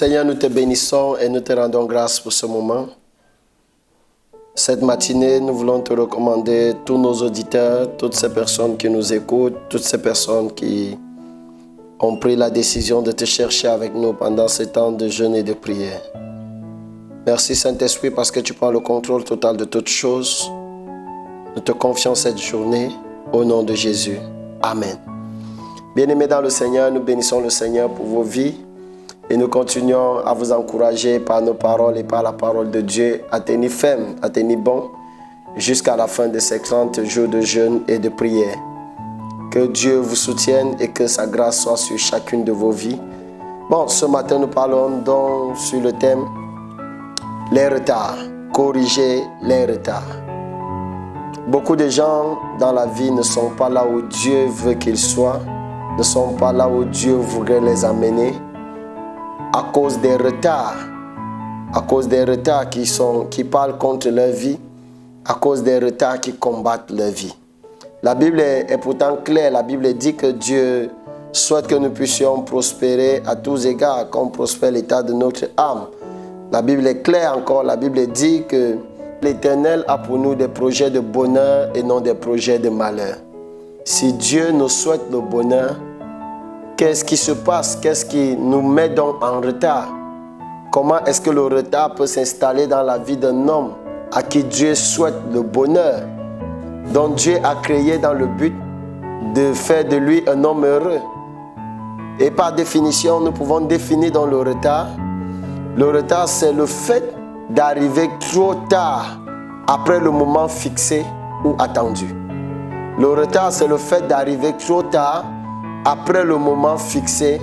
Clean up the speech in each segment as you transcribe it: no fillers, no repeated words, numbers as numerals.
Seigneur, nous te bénissons et nous te rendons grâce pour ce moment. Cette matinée, nous voulons te recommander tous nos auditeurs, toutes ces personnes qui nous écoutent, toutes ces personnes qui ont pris la décision de te chercher avec nous pendant ces temps de jeûne et de prière. Merci Saint-Esprit parce que tu prends le contrôle total de toutes choses. Nous te confions cette journée au nom de Jésus. Amen. Bien-aimés dans le Seigneur, nous bénissons le Seigneur pour vos vies et nous continuons à vous encourager par nos paroles et par la parole de Dieu à tenir ferme, à tenir bon jusqu'à la fin de ces 30 jours de jeûne et de prière. Que Dieu vous soutienne et que sa grâce soit sur chacune de vos vies. Bon, ce matin, nous parlons donc sur le thème les retards, corriger les retards. Beaucoup de gens dans la vie ne sont pas là où Dieu veut qu'ils soient, ne sont pas là où Dieu voudrait les amener à cause des retards qui parlent contre leur vie, à cause des retards qui combattent leur vie. La Bible est pourtant claire, la Bible dit que Dieu souhaite que nous puissions prospérer à tous égards, comme prospère l'état de notre âme. La Bible est claire encore, la Bible dit que l'Éternel a pour nous des projets de bonheur et non des projets de malheur. Si Dieu nous souhaite le bonheur, qu'est-ce qui se passe? Qu'est-ce qui nous met donc en retard? Comment est-ce que le retard peut s'installer dans la vie d'un homme à qui Dieu souhaite le bonheur, dont Dieu a créé dans le but de faire de lui un homme heureux? Et par définition, nous pouvons définir dans le retard. Le retard, c'est le fait d'arriver trop tard après le moment fixé ou attendu. Le retard, c'est le fait d'arriver trop tard après le moment fixé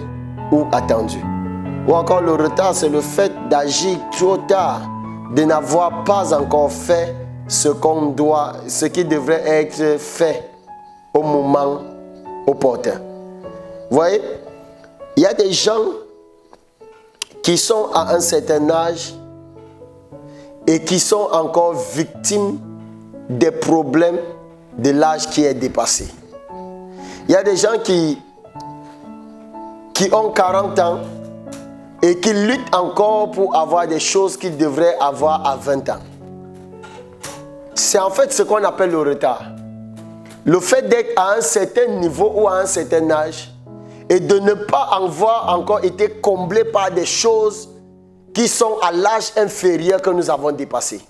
ou attendu. Ou encore le retard, c'est le fait d'agir trop tard, de n'avoir pas encore fait ce qui devrait être fait au moment opportun. Vous voyez, il y a des gens qui sont à un certain âge et qui sont encore victimes des problèmes de l'âge qui est dépassé. Il y a des gens qui ont 40 ans et qui luttent encore pour avoir des choses qu'ils devraient avoir à 20 ans. C'est en fait ce qu'on appelle le retard. Le fait d'être à un certain niveau ou à un certain âge et de ne pas avoir encore été comblé par des choses qui sont à l'âge inférieur que nous avons dépassé.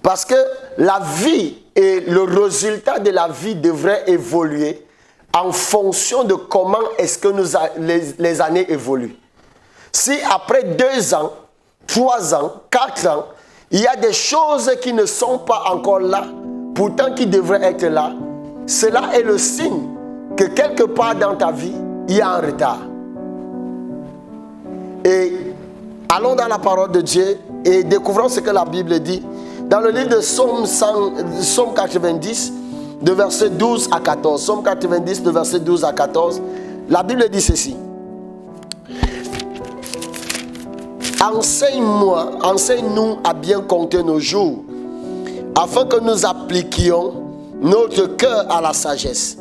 Parce que la vie et le résultat de la vie devrait évoluer en fonction de comment est-ce que les années évoluent. Si après 2 ans, 3 ans, 4 ans, il y a des choses qui ne sont pas encore là, pourtant qui devraient être là, cela est le signe que quelque part dans ta vie, il y a un retard. Et allons dans la parole de Dieu et découvrons ce que la Bible dit. Dans le livre de Psaume 90, de verset 12 à 14. Psaume 90, de verset 12 à 14. La Bible dit ceci. Enseigne-nous à bien compter nos jours, afin que nous appliquions notre cœur à la sagesse.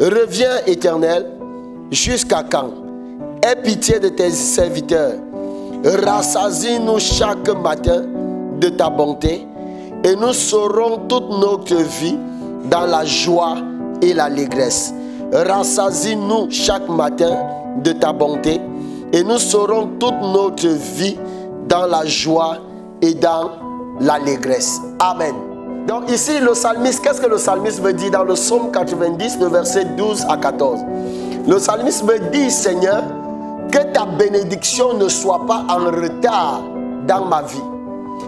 Reviens, Éternel, jusqu'à quand? Aie pitié de tes serviteurs. Rassasie-nous chaque matin de ta bonté, et nous saurons toute notre vie dans la joie et l'allégresse. Rassasie-nous chaque matin de ta bonté, et nous saurons toute notre vie dans la joie et dans l'allégresse. Amen. Donc ici, le psalmiste, qu'est-ce que le psalmiste veut dire dans le psaume 90, le verset 12 à 14? Le psalmiste me dit, Seigneur, que ta bénédiction ne soit pas en retard dans ma vie,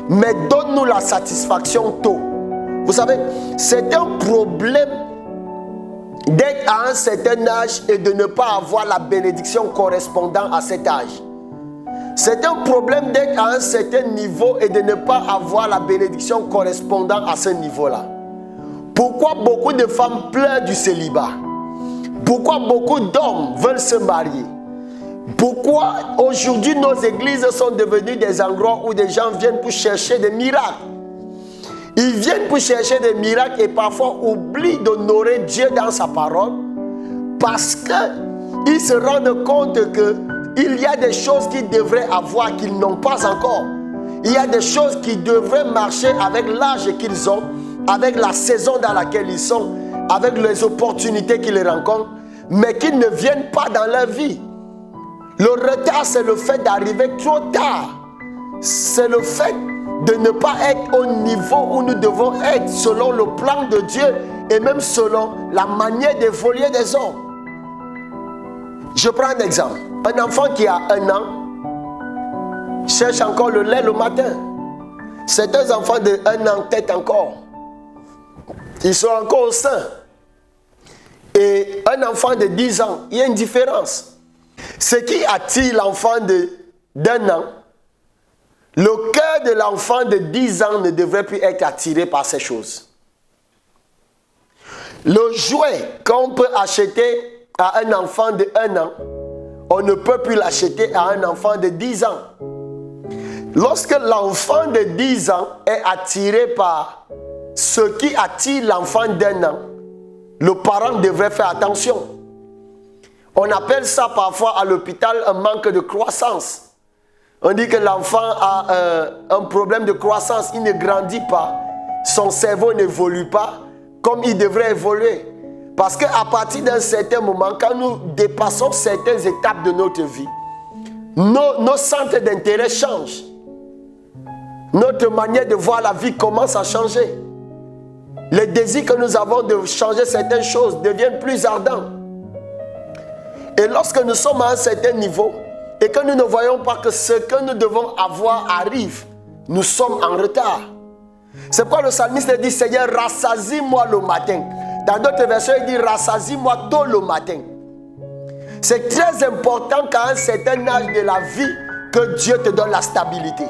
mais donne-nous la satisfaction tôt. Vous savez, c'est un problème d'être à un certain âge et de ne pas avoir la bénédiction correspondant à cet âge. C'est un problème d'être à un certain niveau et de ne pas avoir la bénédiction correspondant à ce niveau-là. Pourquoi beaucoup de femmes pleurent du célibat? Pourquoi beaucoup d'hommes veulent se marier? Pourquoi aujourd'hui nos églises sont devenues des endroits où des gens viennent pour chercher des miracles? Ils viennent pour chercher des miracles et parfois oublient d'honorer Dieu dans sa parole parce qu'ils se rendent compte que il y a des choses qu'ils devraient avoir qu'ils n'ont pas encore. Il y a des choses qui devraient marcher avec l'âge qu'ils ont, avec la saison dans laquelle ils sont, avec les opportunités qu'ils rencontrent, mais qui ne viennent pas dans leur vie. Le retard, c'est le fait d'arriver trop tard. C'est le fait de ne pas être au niveau où nous devons être selon le plan de Dieu et même selon la manière d'évoluer des hommes. Je prends un exemple. Un enfant qui a 1 an cherche encore le lait le matin. Certains enfants de 1 an têtent encore. Ils sont encore au sein. Et un enfant de 10 ans, il y a une différence. Ce qui attire l'enfant d'1 an, le cœur de l'enfant de 10 ans ne devrait plus être attiré par ces choses. Le jouet qu'on peut acheter à un enfant de 1 an, on ne peut plus l'acheter à un enfant de 10 ans. Lorsque l'enfant de 10 ans est attiré par ce qui attire l'enfant d'1 an, le parent devrait faire attention. On appelle ça parfois à l'hôpital un manque de croissance. On dit que l'enfant a un problème de croissance, il ne grandit pas, son cerveau n'évolue pas comme il devrait évoluer. Parce qu'à partir d'un certain moment, quand nous dépassons certaines étapes de notre vie, nos centres d'intérêt changent. Notre manière de voir la vie commence à changer. Les désirs que nous avons de changer certaines choses deviennent plus ardents. Et lorsque nous sommes à un certain niveau et que nous ne voyons pas que ce que nous devons avoir arrive, nous sommes en retard. C'est pourquoi le psalmiste dit, Seigneur, rassasie-moi le matin. Dans d'autres versions, il dit, rassasie-moi tôt le matin. C'est très important qu'à un certain âge de la vie, que Dieu te donne la stabilité.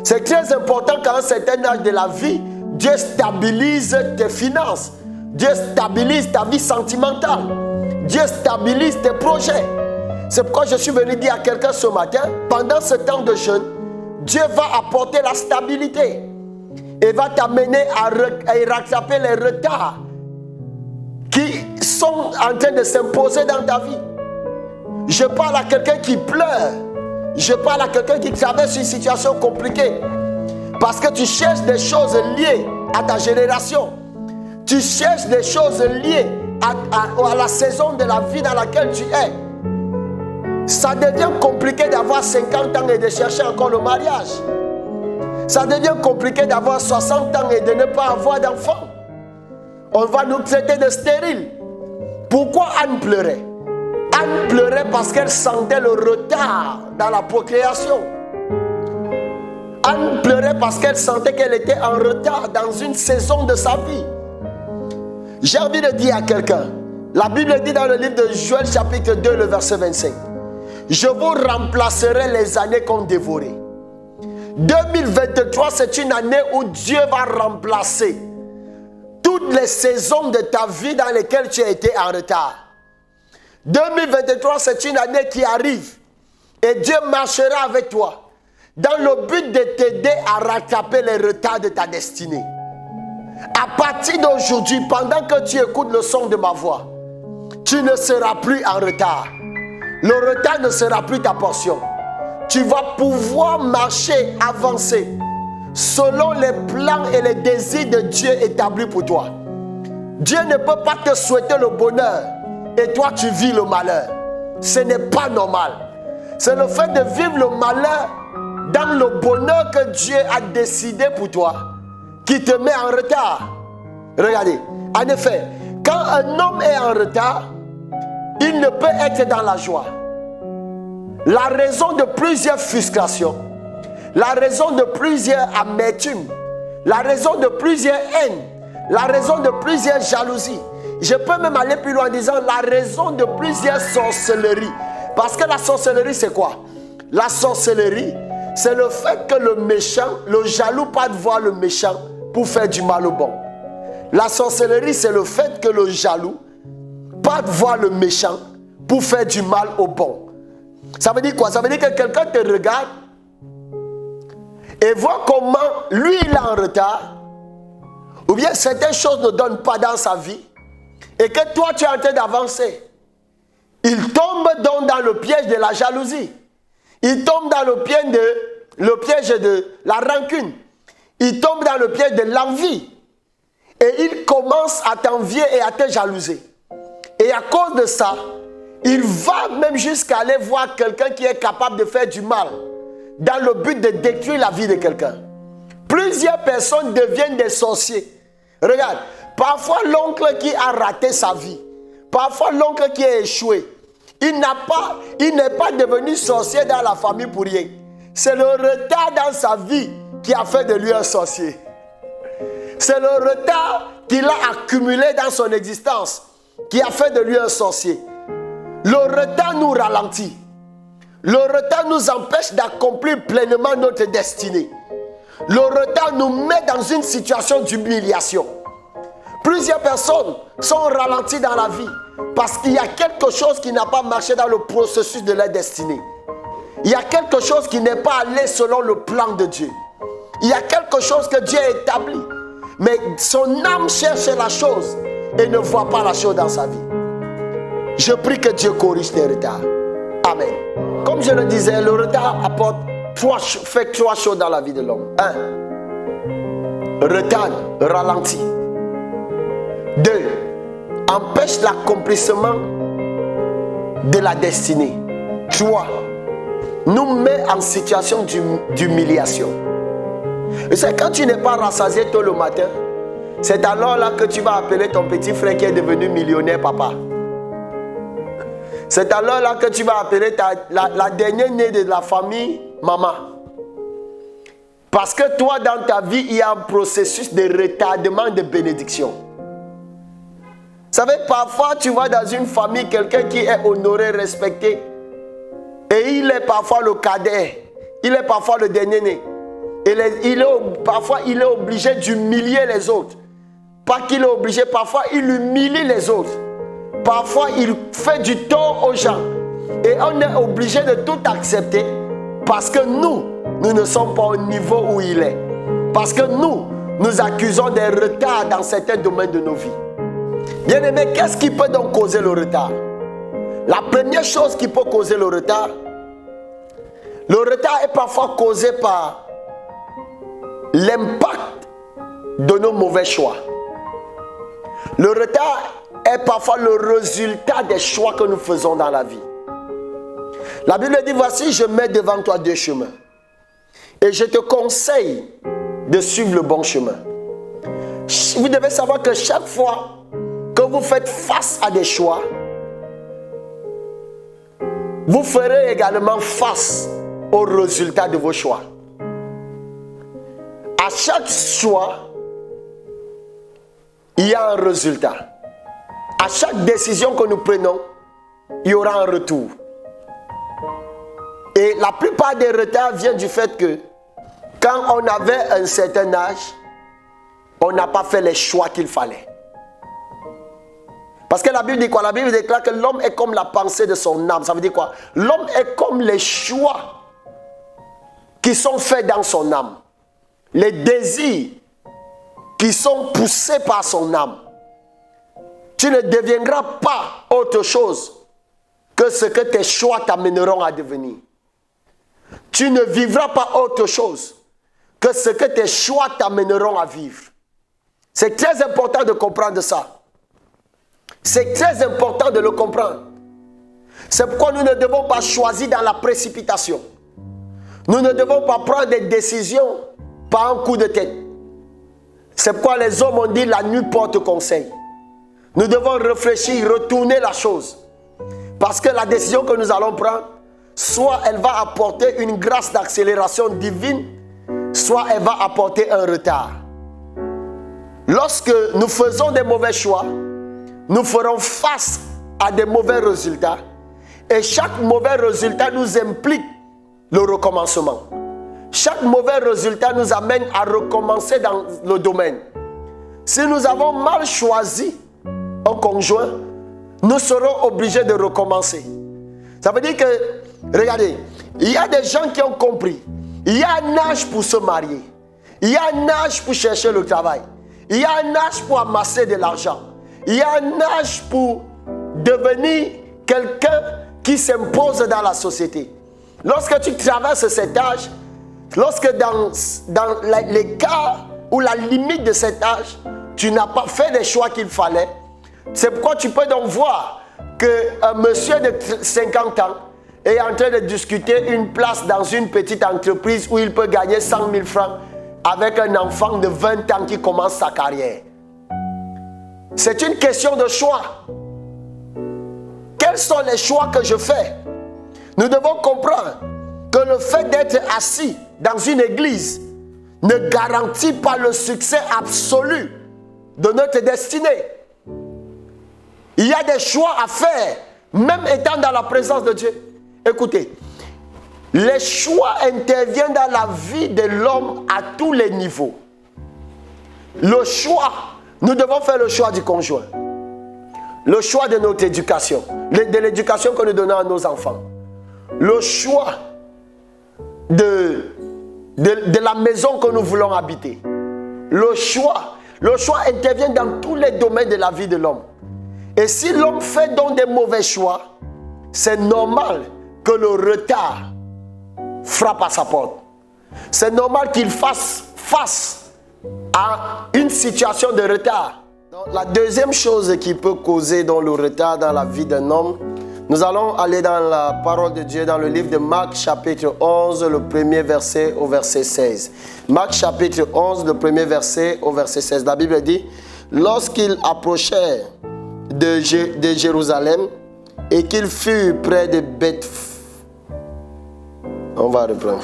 C'est très important qu'à un certain âge de la vie, Dieu stabilise tes finances. Dieu stabilise ta vie sentimentale. Dieu stabilise tes projets. C'est pourquoi je suis venu dire à quelqu'un ce matin, pendant ce temps de jeûne, Dieu va apporter la stabilité et va t'amener à rattraper les retards qui sont en train de s'imposer dans ta vie. Je parle à quelqu'un qui pleure. Je parle à quelqu'un qui traverse une situation compliquée. Parce que tu cherches des choses liées à ta génération. Tu cherches des choses liées à la saison de la vie dans laquelle tu es. Ça devient compliqué d'avoir 50 ans et de chercher encore le mariage. Ça devient compliqué d'avoir 60 ans et de ne pas avoir d'enfants. On va nous traiter de stériles. Pourquoi Anne pleurait? Anne pleurait parce qu'elle sentait le retard dans la procréation. Anne pleurait parce qu'elle sentait qu'elle était en retard dans une saison de sa vie. J'ai envie de dire à quelqu'un, la Bible dit dans le livre de Joël chapitre 2, le verset 25, je vous remplacerai les années qu'on dévorait. 2023, c'est une année où Dieu va remplacer toutes les saisons de ta vie dans lesquelles tu as été en retard. 2023, c'est une année qui arrive et Dieu marchera avec toi dans le but de t'aider à rattraper les retards de ta destinée. À partir d'aujourd'hui, pendant que tu écoutes le son de ma voix, tu ne seras plus en retard. Le retard ne sera plus ta portion. Tu vas pouvoir marcher, avancer selon les plans et les désirs de Dieu établis pour toi. Dieu ne peut pas te souhaiter le bonheur et toi tu vis le malheur. Ce n'est pas normal. C'est le fait de vivre le malheur dans le bonheur que Dieu a décidé pour toi qui te met en retard. Regardez, en effet, quand un homme est en retard, il ne peut être dans la joie. La raison de plusieurs frustrations, la raison de plusieurs amertumes, la raison de plusieurs haines, la raison de plusieurs jalousies. Je peux même aller plus loin en disant la raison de plusieurs sorcelleries. Parce que la sorcellerie, c'est quoi? La sorcellerie, c'est le fait que le méchant, le jaloux, parte voir le méchant pour faire du mal au bon. La sorcellerie, c'est le fait que le jaloux parte voir le méchant pour faire du mal au bon. Ça veut dire quoi? Ça veut dire que quelqu'un te regarde et voit comment lui il est en retard, ou bien certaines choses ne donnent pas dans sa vie, et que toi tu es en train d'avancer. Il tombe donc dans le piège de la jalousie. Il tombe dans le piège de la rancune. Il tombe dans le piège de l'envie. Et il commence à t'envier et à te jalouser. Et à cause de ça, il va même jusqu'à aller voir quelqu'un qui est capable de faire du mal dans le but de détruire la vie de quelqu'un. Plusieurs personnes deviennent des sorciers. Regarde, parfois l'oncle qui a raté sa vie, parfois l'oncle qui a échoué, il n'est pas devenu sorcier dans la famille pour rien. C'est le retard dans sa vie qui a fait de lui un sorcier. C'est le retard qu'il a accumulé dans son existence qui a fait de lui un sorcier. Le retard nous ralentit. Le retard nous empêche d'accomplir pleinement notre destinée. Le retard nous met dans une situation d'humiliation. Plusieurs personnes sont ralenties dans la vie parce qu'il y a quelque chose qui n'a pas marché dans le processus de leur destinée. Il y a quelque chose qui n'est pas allé selon le plan de Dieu. Il y a quelque chose que Dieu a établi. Mais son âme cherche la chose et ne voit pas la chose dans sa vie. Je prie que Dieu corrige tes retards. Amen. Comme je le disais, le retard fait trois choses dans la vie de l'homme. 1. Retard, ralentit. 2. Empêche l'accomplissement de la destinée. 3. Nous met en situation d'humiliation. Et c'est quand tu n'es pas rassasié tôt le matin, c'est alors là que tu vas appeler ton petit frère qui est devenu millionnaire papa. C'est alors là que tu vas appeler la dernière née de la famille maman. Parce que toi, dans ta vie, il y a un processus de retardement de bénédiction. Vous savez, parfois, tu vois dans une famille quelqu'un qui est honoré, respecté. Et il est parfois le cadet. Il est parfois le dernier né. Parfois, il est obligé d'humilier les autres. Pas qu'il est obligé, parfois, il humilie les autres. Parfois, il fait du tort aux gens. Et on est obligé de tout accepter parce que nous ne sommes pas au niveau où il est. Parce que nous accusons des retards dans certains domaines de nos vies. Bien-aimés, qu'est-ce qui peut donc causer le retard? La première chose qui peut causer le retard est parfois causé par l'impact de nos mauvais choix. Le retard est parfois le résultat des choix que nous faisons dans la vie. La Bible dit, voici, je mets devant toi deux chemins. Et je te conseille de suivre le bon chemin. Vous devez savoir que chaque fois que vous faites face à des choix, vous ferez également face aux résultats de vos choix. À chaque choix, il y a un résultat. À chaque décision que nous prenons, il y aura un retour. Et la plupart des retards viennent du fait que quand on avait un certain âge, on n'a pas fait les choix qu'il fallait. Parce que la Bible dit quoi? La Bible déclare que l'homme est comme la pensée de son âme. Ça veut dire quoi? L'homme est comme les choix qui sont faits dans son âme. Les désirs qui sont poussés par son âme. Tu ne deviendras pas autre chose que ce que tes choix t'amèneront à devenir. Tu ne vivras pas autre chose que ce que tes choix t'amèneront à vivre. C'est très important de comprendre ça. C'est très important de le comprendre. C'est pourquoi nous ne devons pas choisir dans la précipitation. Nous ne devons pas prendre des décisions par un coup de tête. C'est pourquoi les hommes ont dit la nuit porte conseil. Nous devons réfléchir, retourner la chose. Parce que la décision que nous allons prendre, soit elle va apporter une grâce d'accélération divine, soit elle va apporter un retard. Lorsque nous faisons des mauvais choix, nous ferons face à des mauvais résultats. Et chaque mauvais résultat nous implique le recommencement. Chaque mauvais résultat nous amène à recommencer dans le domaine. Si nous avons mal choisi un conjoint, nous serons obligés de recommencer. Ça veut dire que, regardez, il y a des gens qui ont compris. Il y a un âge pour se marier. Il y a un âge pour chercher le travail. Il y a un âge pour amasser de l'argent. Il y a un âge pour devenir quelqu'un qui s'impose dans la société. Lorsque tu traverses cet âge, lorsque dans les cas ou la limite de cet âge, tu n'as pas fait les choix qu'il fallait, c'est pourquoi tu peux donc voir qu'un monsieur de 50 ans est en train de discuter une place dans une petite entreprise où il peut gagner 100 000 francs avec un enfant de 20 ans qui commence sa carrière. C'est une question de choix. Quels sont les choix que je fais? Nous devons comprendre que le fait d'être assis dans une église ne garantit pas le succès absolu de notre destinée. Il y a des choix à faire, même étant dans la présence de Dieu. Écoutez, les choix interviennent dans la vie de l'homme à tous les niveaux. Le choix, nous devons faire le choix du conjoint. Le choix de notre éducation, de l'éducation que nous donnons à nos enfants. Le choix de la maison que nous voulons habiter. Le choix intervient dans tous les domaines de la vie de l'homme. Et si l'homme fait donc des mauvais choix, c'est normal que le retard frappe à sa porte. C'est normal qu'il fasse face à une situation de retard. Donc, la deuxième chose qui peut causer donc, le retard dans la vie d'un homme, nous allons aller dans la parole de Dieu, dans le livre de Marc chapitre 11, le premier verset au verset 16. Marc chapitre 11, le premier verset au verset 16. La Bible dit, lorsqu'il approchait de Jérusalem et qu'il fut près de Beth... On va reprendre.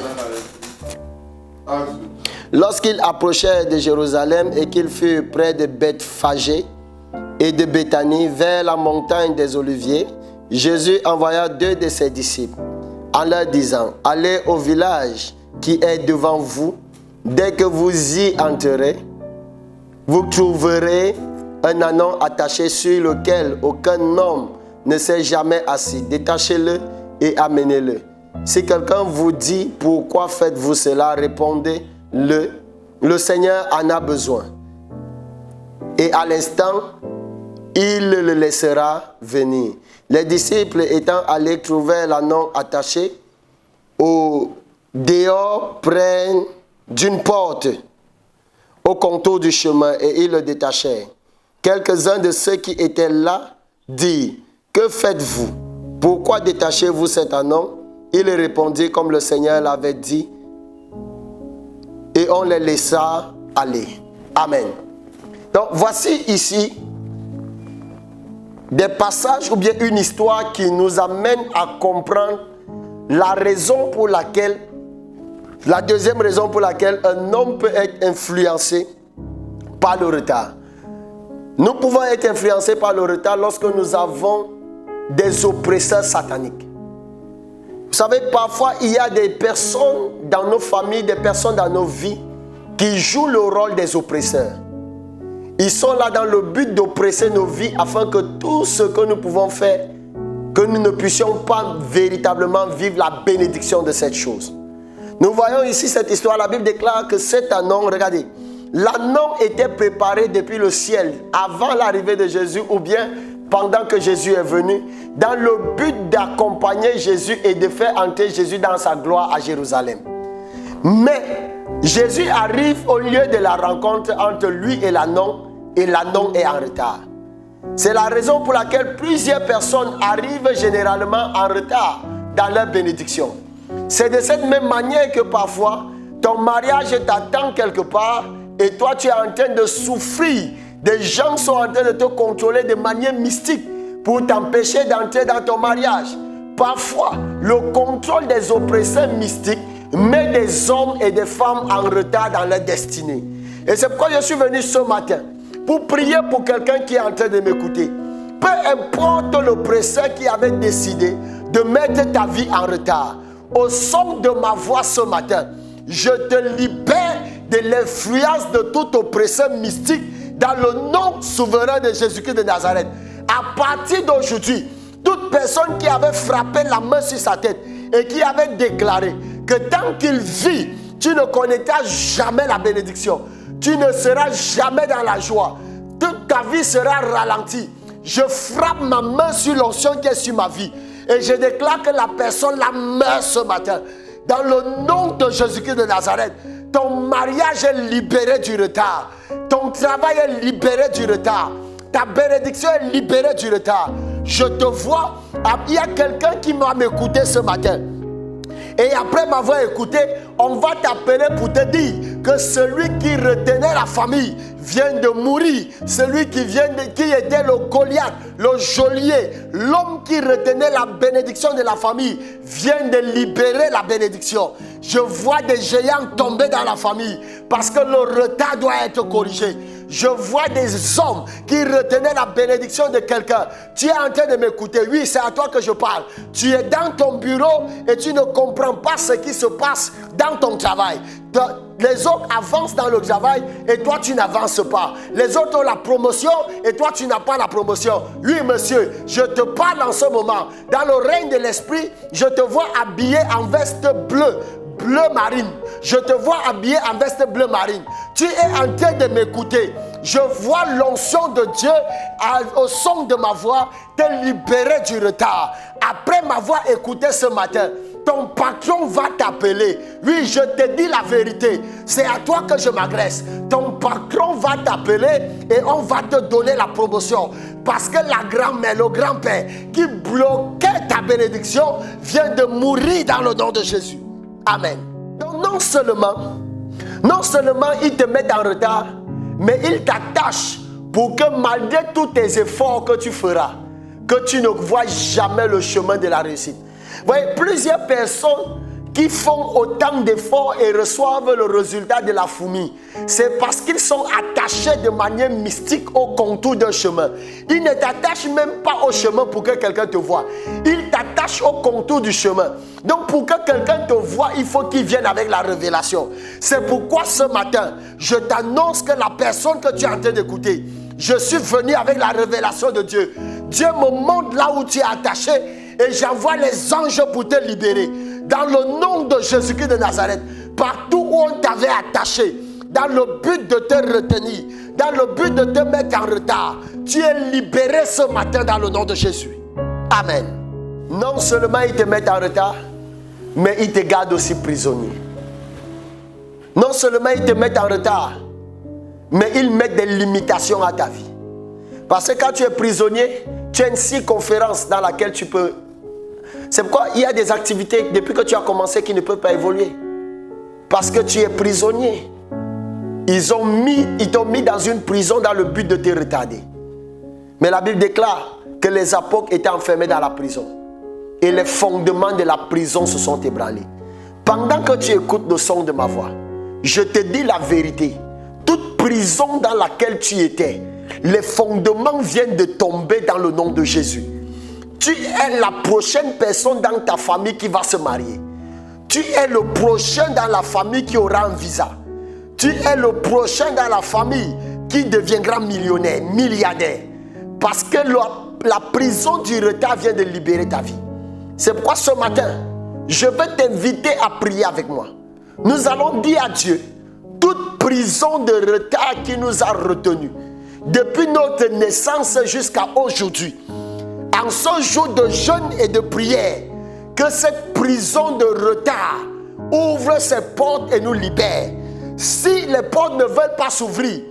Lorsqu'il approchait de Jérusalem et qu'il fut près de Bethphagée et de Béthanie vers la montagne des Oliviers, Jésus envoya 2 de ses disciples en leur disant, allez au village qui est devant vous. Dès que vous y entrerez, vous trouverez un ânon attaché sur lequel aucun homme ne s'est jamais assis. Détachez-le et amenez-le. Si quelqu'un vous dit, pourquoi faites-vous cela? Répondez-le, le Seigneur en a besoin. Et à l'instant, il le laissera venir. Les disciples étant allés trouver l'ânon attaché au dehors près d'une porte au contour du chemin et ils le détachèrent. Quelques-uns de ceux qui étaient là dirent, que faites-vous? Pourquoi détachez-vous cet ânon? Il répondit comme le Seigneur l'avait dit et on les laissa aller. Amen. Donc voici ici des passages ou bien une histoire qui nous amène à comprendre la raison pour laquelle, la deuxième raison pour laquelle un homme peut être influencé par le retard. Nous pouvons être influencés par le retard lorsque nous avons des oppresseurs sataniques. Vous savez, parfois il y a des personnes dans nos familles, des personnes dans nos vies qui jouent le rôle des oppresseurs. Ils sont là dans le but d'oppresser nos vies afin que tout ce que nous pouvons faire, que nous ne puissions pas véritablement vivre la bénédiction de cette chose. Nous voyons ici cette histoire, la Bible déclare que cet ânon, regardez, l'ânon était préparé depuis le ciel avant l'arrivée de Jésus ou bien pendant que Jésus est venu, dans le but d'accompagner Jésus et de faire entrer Jésus dans sa gloire à Jérusalem. Mais Jésus arrive au lieu de la rencontre entre lui et l'ânon est en retard. C'est la raison pour laquelle plusieurs personnes arrivent généralement en retard dans leur bénédiction. C'est de cette même manière que parfois, ton mariage t'attend quelque part et toi tu es en train de souffrir. Des gens sont en train de te contrôler de manière mystique pour t'empêcher d'entrer dans ton mariage. Parfois, le contrôle des oppresseurs mystiques met des hommes et des femmes en retard dans leur destinée. Et c'est pourquoi je suis venu ce matin pour prier pour quelqu'un qui est en train de m'écouter. Peu importe l'oppresseur qui avait décidé de mettre ta vie en retard, au son de ma voix ce matin, je te libère de l'influence de tout oppresseur mystique dans le nom souverain de Jésus-Christ de Nazareth. À partir d'aujourd'hui, toute personne qui avait frappé la main sur sa tête et qui avait déclaré que tant qu'il vit, tu ne connaîtras jamais la bénédiction. Tu ne seras jamais dans la joie. Toute ta vie sera ralentie. Je frappe ma main sur l'onction qui est sur ma vie. Et je déclare que la personne la meurt ce matin. Dans le nom de Jésus-Christ de Nazareth, ton mariage est libéré du retard. Ton travail est libéré du retard. Ta bénédiction est libérée du retard. Je te vois, il y a quelqu'un qui m'a écouté ce matin. Et après m'avoir écouté, on va t'appeler pour te dire que celui qui retenait la famille vient de mourir. Celui qui était le Goliath, le geôlier, l'homme qui retenait la bénédiction de la famille vient de libérer la bénédiction. Je vois des géants tomber dans la famille parce que le retard doit être corrigé. Je vois des hommes qui retenaient la bénédiction de quelqu'un. Tu es en train de m'écouter. Oui, c'est à toi que je parle. Tu es dans ton bureau et tu ne comprends pas ce qui se passe dans ton travail. Les autres avancent dans le travail et toi tu n'avances pas. Les autres ont la promotion et toi tu n'as pas la promotion. Oui monsieur, je te parle en ce moment. Dans le règne de l'esprit, je te vois habillé en veste bleue. Bleu marine. Je te vois habillé en veste bleu marine. Tu es en train de m'écouter. Je vois l'onction de Dieu au son de ma voix te libérer du retard. Après m'avoir écouté ce matin, ton patron va t'appeler. Oui, je te dis la vérité. C'est à toi que je m'adresse. Ton patron va t'appeler et on va te donner la promotion. Parce que la grand-mère, le grand-père qui bloquait ta bénédiction vient de mourir dans le nom de Jésus. Amen. Donc non seulement ils te mettent en retard, mais ils t'attachent pour que malgré tous tes efforts que tu feras, que tu ne vois jamais le chemin de la réussite. Vous voyez, plusieurs personnes qui font autant d'efforts et reçoivent le résultat de la fourmi, c'est parce qu'ils sont attachés de manière mystique au contour d'un chemin. Ils ne t'attachent même pas au chemin pour que quelqu'un te voie. Ils t'attachent au contour du chemin. Donc pour que quelqu'un te voie, il faut qu'il vienne avec la révélation. C'est pourquoi ce matin, je t'annonce que la personne que tu es en train d'écouter, je suis venu avec la révélation de Dieu. Dieu me montre là où tu es attaché et j'envoie les anges pour te libérer. Dans le nom de Jésus-Christ de Nazareth, partout où on t'avait attaché, dans le but de te retenir, dans le but de te mettre en retard, tu es libéré ce matin dans le nom de Jésus. Amen. Non seulement ils te mettent en retard, mais ils te gardent aussi prisonnier. Non seulement ils te mettent en retard, mais ils mettent des limitations à ta vie. Parce que quand tu es prisonnier, tu as une circonférence dans laquelle tu peux... C'est pourquoi il y a des activités depuis que tu as commencé qui ne peuvent pas évoluer. Parce que tu es prisonnier. Ils t'ont mis dans une prison dans le but de te retarder. Mais la Bible déclare que les apôtres étaient enfermés dans la prison. Et les fondements de la prison se sont ébranlés. Pendant que tu écoutes le son de ma voix, je te dis la vérité. Toute prison dans laquelle tu étais, les fondements viennent de tomber dans le nom de Jésus. Tu es la prochaine personne dans ta famille qui va se marier. Tu es le prochain dans la famille qui aura un visa. Tu es le prochain dans la famille qui deviendra millionnaire, milliardaire. Parce que la prison du retard vient de libérer ta vie. C'est pourquoi ce matin, je vais t'inviter à prier avec moi. Nous allons dire à Dieu, toute prison de retard qui nous a retenus, depuis notre naissance jusqu'à aujourd'hui, en ce jour de jeûne et de prière, que cette prison de retard ouvre ses portes et nous libère. Si les portes ne veulent pas s'ouvrir,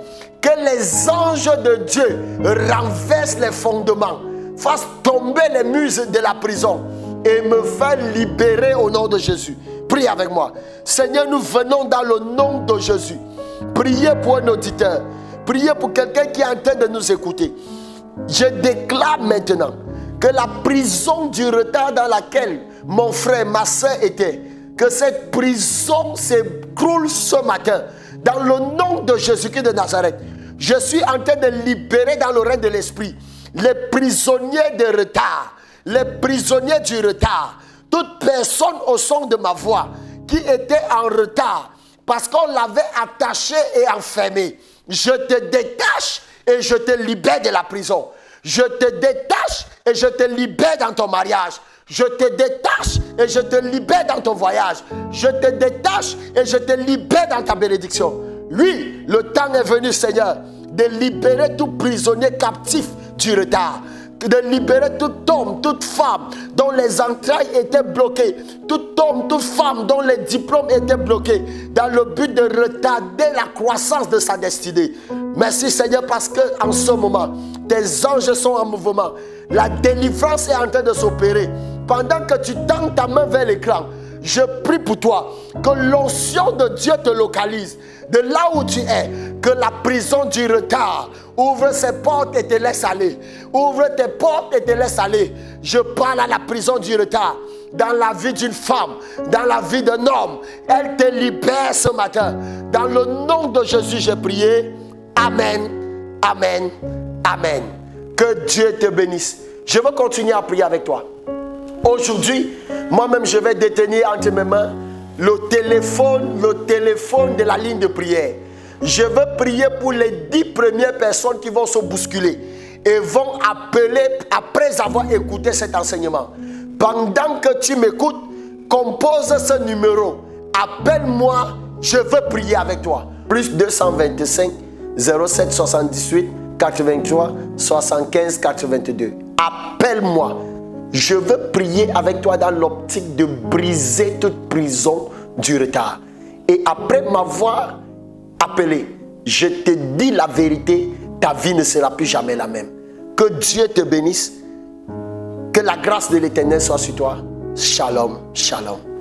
que les anges de Dieu renversent les fondements, fassent tomber les murs de la prison et me fassent libérer au nom de Jésus. Prie avec moi. Seigneur, nous venons dans le nom de Jésus. Priez pour un auditeur. Priez pour quelqu'un qui est en train de nous écouter. Je déclare maintenant que la prison du retard dans laquelle mon frère, ma soeur étaient, que cette prison s'écroule ce matin. Dans le nom de Jésus-Christ de Nazareth, je suis en train de libérer dans le règne de l'esprit les prisonniers de retard, les prisonniers du retard, toute personne au son de ma voix qui était en retard parce qu'on l'avait attaché et enfermé. Je te détache et je te libère de la prison. Je te détache et je te libère dans ton mariage. Je te détache et je te libère dans ton voyage. Je te détache et je te libère dans ta bénédiction. Oui, le temps est venu, Seigneur, de libérer tout prisonnier captif du retard. de libérer tout homme, toute femme dont les entrailles étaient bloquées, tout homme, toute femme dont les diplômes étaient bloqués, dans le but de retarder la croissance de sa destinée. Merci Seigneur, parce qu'en ce moment, tes anges sont en mouvement. La délivrance est en train de s'opérer. Pendant que tu tends ta main vers l'écran, je prie pour toi que l'onction de Dieu te localise. De là où tu es, que la prison du retard ouvre ses portes et te laisse aller. Ouvre tes portes et te laisse aller. Je parle à la prison du retard dans la vie d'une femme, dans la vie d'un homme. Elle te libère ce matin. Dans le nom de Jésus, j'ai prié. Amen, amen, amen. Que Dieu te bénisse. Je veux continuer à prier avec toi. Aujourd'hui, moi-même, je vais détenir entre mes mains le téléphone de la ligne de prière. Je veux prier pour les 10 premières personnes qui vont se bousculer et vont appeler après avoir écouté cet enseignement. Pendant que tu m'écoutes, compose ce numéro. Appelle-moi, je veux prier avec toi. Plus 225 07 78 83 75 82. Appelle-moi. Je veux prier avec toi dans l'optique de briser toute prison du retard. Et après m'avoir appelé, je te dis la vérité, ta vie ne sera plus jamais la même. Que Dieu te bénisse. Que la grâce de l'Éternel soit sur toi. Shalom, shalom.